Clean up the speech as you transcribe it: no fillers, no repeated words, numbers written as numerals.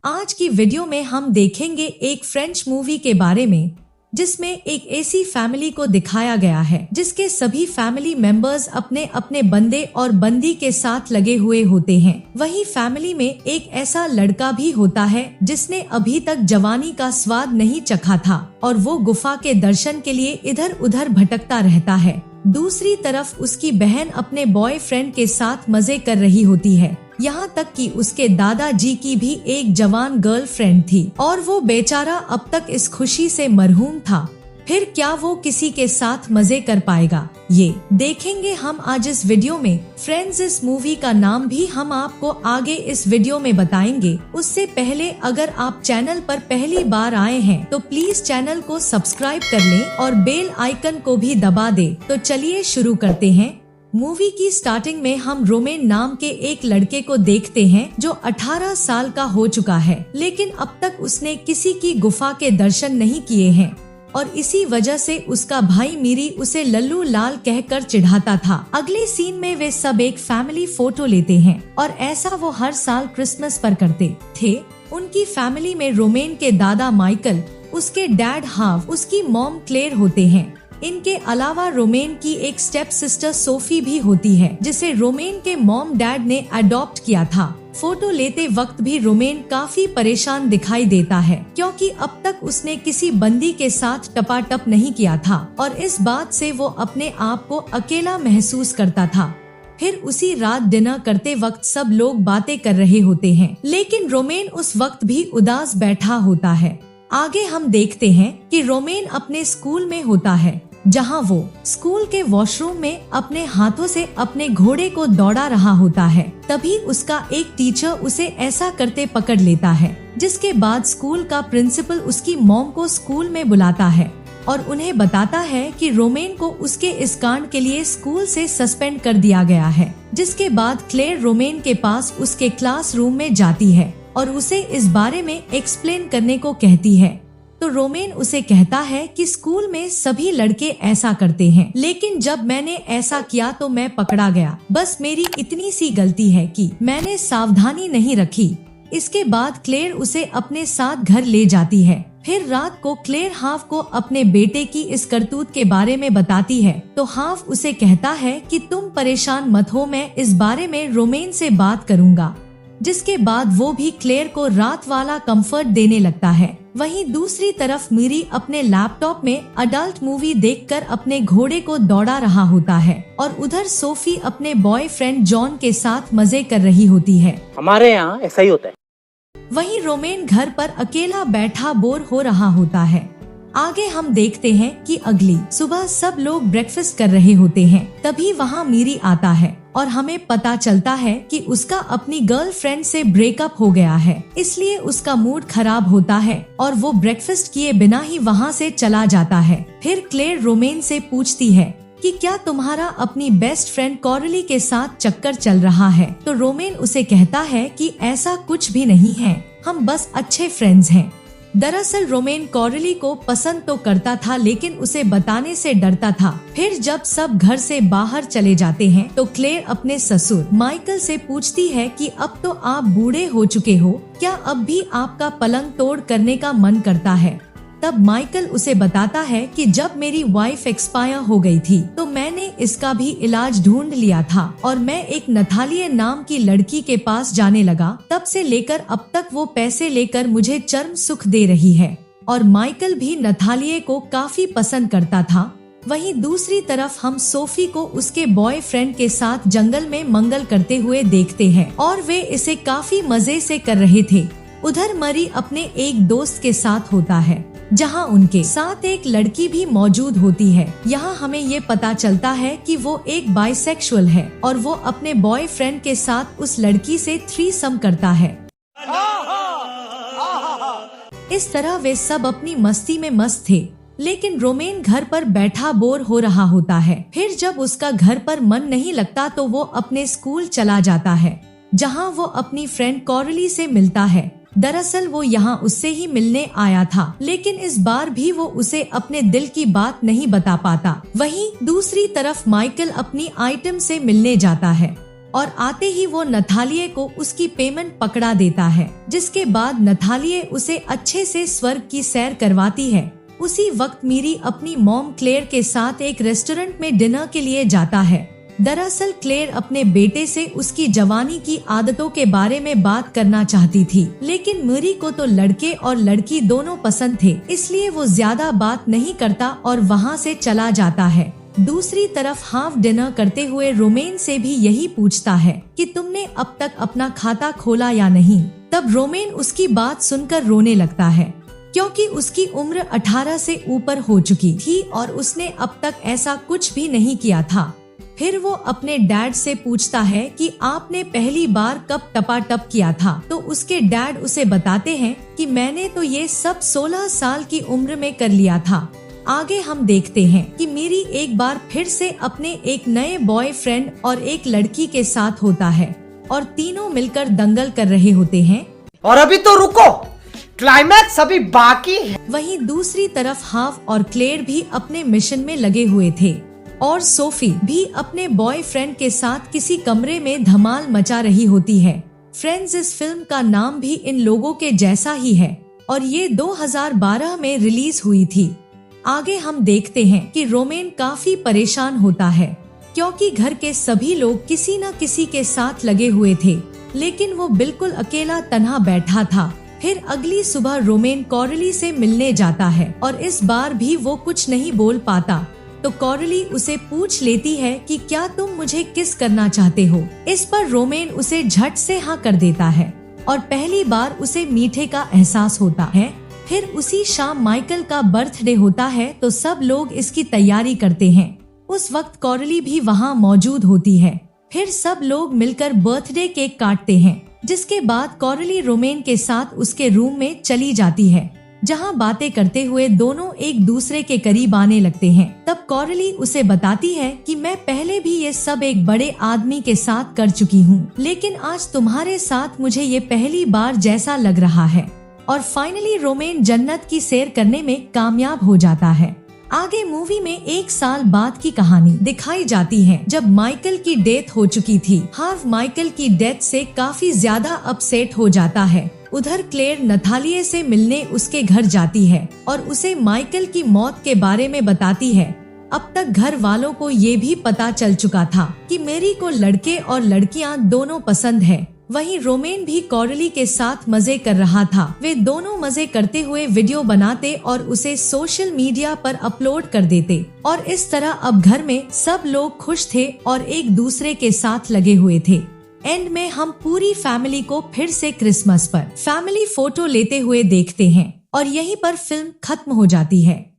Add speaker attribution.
Speaker 1: आज की वीडियो में हम देखेंगे एक फ्रेंच मूवी के बारे में जिसमें एक ऐसी फैमिली को दिखाया गया है जिसके सभी फैमिली मेंबर्स अपने अपने बंदे और बंदी के साथ लगे हुए होते हैं। वही फैमिली में एक ऐसा लड़का भी होता है जिसने अभी तक जवानी का स्वाद नहीं चखा था और वो गुफा के दर्शन के लिए इधर उधर भटकता रहता है। दूसरी तरफ उसकी बहन अपने बॉयफ्रेंड के साथ मजे कर रही होती है, यहाँ तक कि उसके दादाजी की भी एक जवान गर्लफ्रेंड थी और वो बेचारा अब तक इस खुशी से मरहूम था। फिर क्या वो किसी के साथ मजे कर पाएगा, ये देखेंगे हम आज इस वीडियो में। फ्रेंड्स, इस मूवी का नाम भी हम आपको आगे इस वीडियो में बताएंगे। उससे पहले अगर आप चैनल पर पहली बार आए हैं तो प्लीज चैनल को सब्सक्राइब कर लें और बेल आइकन को भी दबा दे। तो चलिए शुरू करते हैं। मूवी की स्टार्टिंग में हम रोमेन नाम के एक लड़के को देखते हैं जो 18 साल का हो चुका है, लेकिन अब तक उसने किसी की गुफा के दर्शन नहीं किए हैं और इसी वजह से उसका भाई मीरी उसे लल्लू लाल कहकर चिढ़ाता था। अगले सीन में वे सब एक फैमिली फोटो लेते हैं और ऐसा वो हर साल क्रिसमस पर करते थे। उनकी फैमिली में रोमेन के दादा माइकल, उसके डैड हाव, उसकी मॉम क्लेयर होते हैं। इनके अलावा रोमेन की एक स्टेप सिस्टर सोफी भी होती है जिसे रोमेन के मॉम डैड ने अडॉप्ट किया था। फोटो लेते वक्त भी रोमेन काफी परेशान दिखाई देता है क्योंकि अब तक उसने किसी बंदी के साथ टपाटप नहीं किया था और इस बात से वो अपने आप को अकेला महसूस करता था। फिर उसी रात डिनर करते वक्त सब लोग बातें कर रहे होते हैं, लेकिन रोमेन उस वक्त भी उदास बैठा होता है। आगे हम देखते हैं कि रोमेन अपने स्कूल में होता है जहां वो स्कूल के वॉशरूम में अपने हाथों से अपने घोड़े को दौड़ा रहा होता है। तभी उसका एक टीचर उसे ऐसा करते पकड़ लेता है, जिसके बाद स्कूल का प्रिंसिपल उसकी मॉम को स्कूल में बुलाता है और उन्हें बताता है कि रोमेन को उसके इस कांड के लिए स्कूल से सस्पेंड कर दिया गया है। जिसके बाद क्लेयर रोमेन के पास उसके क्लासरूम में जाती है और उसे इस बारे में एक्सप्लेन करने को कहती है। तो रोमेन उसे कहता है कि स्कूल में सभी लड़के ऐसा करते हैं, लेकिन जब मैंने ऐसा किया तो मैं पकड़ा गया। बस मेरी इतनी सी गलती है कि मैंने सावधानी नहीं रखी। इसके बाद क्लेयर उसे अपने साथ घर ले जाती है। फिर रात को क्लेयर हाव को अपने बेटे की इस करतूत के बारे में बताती है तो हाव उसे कहता है कि तुम परेशान मत हो, मैं इस बारे में रोमेन से बात करूँगा। जिसके बाद वो भी क्लेयर को रात वाला कंफर्ट देने लगता है। वहीं दूसरी तरफ मीरी अपने लैपटॉप में अडल्ट मूवी देखकर अपने घोड़े को दौड़ा रहा होता है और उधर सोफी अपने बॉयफ्रेंड जॉन के साथ मजे कर रही होती है।
Speaker 2: हमारे यहाँ ऐसा ही होता है।
Speaker 1: वहीं रोमेन घर पर अकेला बैठा बोर हो रहा होता है। आगे हम देखते हैं कि अगली सुबह सब लोग ब्रेकफास्ट कर रहे होते हैं। तभी वहाँ मीरी आता है और हमें पता चलता है कि उसका अपनी गर्लफ्रेंड से ब्रेकअप हो गया है, इसलिए उसका मूड खराब होता है और वो ब्रेकफास्ट किए बिना ही वहाँ से चला जाता है। फिर क्लेयर रोमेन से पूछती है कि क्या तुम्हारा अपनी बेस्ट फ्रेंड कॉरली के साथ चक्कर चल रहा है? तो रोमेन उसे कहता है कि ऐसा कुछ भी नहीं है, हम बस अच्छे फ्रेंड्स हैं। दरअसल रोमेन कॉरली को पसंद तो करता था, लेकिन उसे बताने से डरता था। फिर जब सब घर से बाहर चले जाते हैं तो क्लेयर अपने ससुर माइकल से पूछती है कि अब तो आप बूढ़े हो चुके हो, क्या अब भी आपका पलंग तोड़ करने का मन करता है? तब माइकल उसे बताता है कि जब मेरी वाइफ एक्सपायर हो गई थी तो मैंने इसका भी इलाज ढूंढ लिया था और मैं एक नथालिया नाम की लड़की के पास जाने लगा। तब से लेकर अब तक वो पैसे लेकर मुझे चरम सुख दे रही है और माइकल भी नथालिया को काफी पसंद करता था। वहीं दूसरी तरफ हम सोफी को उसके बॉयफ्रेंड के साथ जंगल में मंगल करते हुए देखते हैं और वे इसे काफी मजे से कर रहे थे। उधर मरी अपने एक दोस्त के साथ होता है जहां उनके साथ एक लड़की भी मौजूद होती है। यहाँ हमें ये पता चलता है कि वो एक बाइसेक्सुअल है और वो अपने बॉयफ्रेंड के साथ उस लड़की से थ्रीसम करता है। इस तरह वे सब अपनी मस्ती में मस्त थे, लेकिन रोमेन घर पर बैठा बोर हो रहा होता है। फिर जब उसका घर पर मन नहीं लगता तो वो अपने स्कूल चला जाता है जहाँ वो अपनी फ्रेंड कॉरली से मिलता है। दरअसल वो यहाँ उससे ही मिलने आया था, लेकिन इस बार भी वो उसे अपने दिल की बात नहीं बता पाता। वहीं दूसरी तरफ माइकल अपनी आइटम से मिलने जाता है। और आते ही वो नथालिए को उसकी पेमेंट पकड़ा देता है, जिसके बाद नथालिए उसे अच्छे से स्वर्ग की सैर करवाती है। उसी वक्त मीरी अपनी मॉम क्लेयर के साथ एक रेस्टोरेंट में डिनर के लिए जाता है। दरअसल क्लेयर अपने बेटे से उसकी जवानी की आदतों के बारे में बात करना चाहती थी, लेकिन मीरी को तो लड़के और लड़की दोनों पसंद थे, इसलिए वो ज्यादा बात नहीं करता और वहाँ से चला जाता है। दूसरी तरफ हाफ डिनर करते हुए रोमेन से भी यही पूछता है कि तुमने अब तक अपना खाता खोला या नहीं। तब रोमेन उसकी बात सुनकर रोने लगता है, क्योंकि उसकी उम्र 18 से ऊपर हो चुकी थी और उसने अब तक ऐसा कुछ भी नहीं किया था। फिर वो अपने डैड से पूछता है कि आपने पहली बार कब टपाटप किया था, तो उसके डैड उसे बताते हैं कि मैंने तो ये सब 16 साल की उम्र में कर लिया था। आगे हम देखते हैं कि मीरी एक बार फिर से अपने एक नए बॉयफ्रेंड और एक लड़की के साथ होता है और तीनों मिलकर दंगल कर रहे होते हैं।
Speaker 2: और अभी तो रुको, क्लाइमैक्स अभी बाकी है।
Speaker 1: वहीं दूसरी तरफ हाफ और क्लेयर भी अपने मिशन में लगे हुए थे और सोफी भी अपने बॉयफ्रेंड के साथ किसी कमरे में धमाल मचा रही होती है। फ्रेंड्स इस फिल्म का नाम भी इन लोगों के जैसा ही है और ये 2012 में रिलीज हुई थी। आगे हम देखते हैं कि रोमेन काफी परेशान होता है, क्योंकि घर के सभी लोग किसी न किसी के साथ लगे हुए थे, लेकिन वो बिल्कुल अकेला तन्हा बैठा था। फिर अगली सुबह रोमेन कॉरली से मिलने जाता है और इस बार भी वो कुछ नहीं बोल पाता, तो कॉरली उसे पूछ लेती है कि क्या तुम मुझे किस करना चाहते हो। इस पर रोमेन उसे झट से हाँ कर देता है और पहली बार उसे मीठे का एहसास होता है। फिर उसी शाम माइकल का बर्थडे होता है, तो सब लोग इसकी तैयारी करते हैं। उस वक्त कॉरली भी वहाँ मौजूद होती है। फिर सब लोग मिलकर बर्थडे केक काटते हैं, जिसके बाद कॉरली रोमेन के साथ उसके रूम में चली जाती है, जहां बातें करते हुए दोनों एक दूसरे के करीब आने लगते हैं। तब कॉरली उसे बताती है कि मैं पहले भी ये सब एक बड़े आदमी के साथ कर चुकी हूँ, लेकिन आज तुम्हारे साथ मुझे ये पहली बार जैसा लग रहा है। और फाइनली रोमेन जन्नत की सैर करने में कामयाब हो जाता है। आगे मूवी में 1 साल बाद की कहानी दिखाई जाती है, जब माइकल की डेथ हो चुकी थी। हार्व माइकल की डेथ से काफी ज्यादा अपसेट हो जाता है। उधर क्लेयर नथालिए से मिलने उसके घर जाती है और उसे माइकल की मौत के बारे में बताती है। अब तक घर वालों को ये भी पता चल चुका था कि मेरी को लड़के और लड़कियां दोनों पसंद है। वहीं रोमेन भी कॉरली के साथ मजे कर रहा था। वे दोनों मजे करते हुए वीडियो बनाते और उसे सोशल मीडिया पर अपलोड कर देते और इस तरह अब घर में सब लोग खुश थे और एक दूसरे के साथ लगे हुए थे। एंड में हम पूरी फैमिली को फिर से क्रिसमस पर फैमिली फोटो लेते हुए देखते हैं और यहीं पर फिल्म खत्म हो जाती है।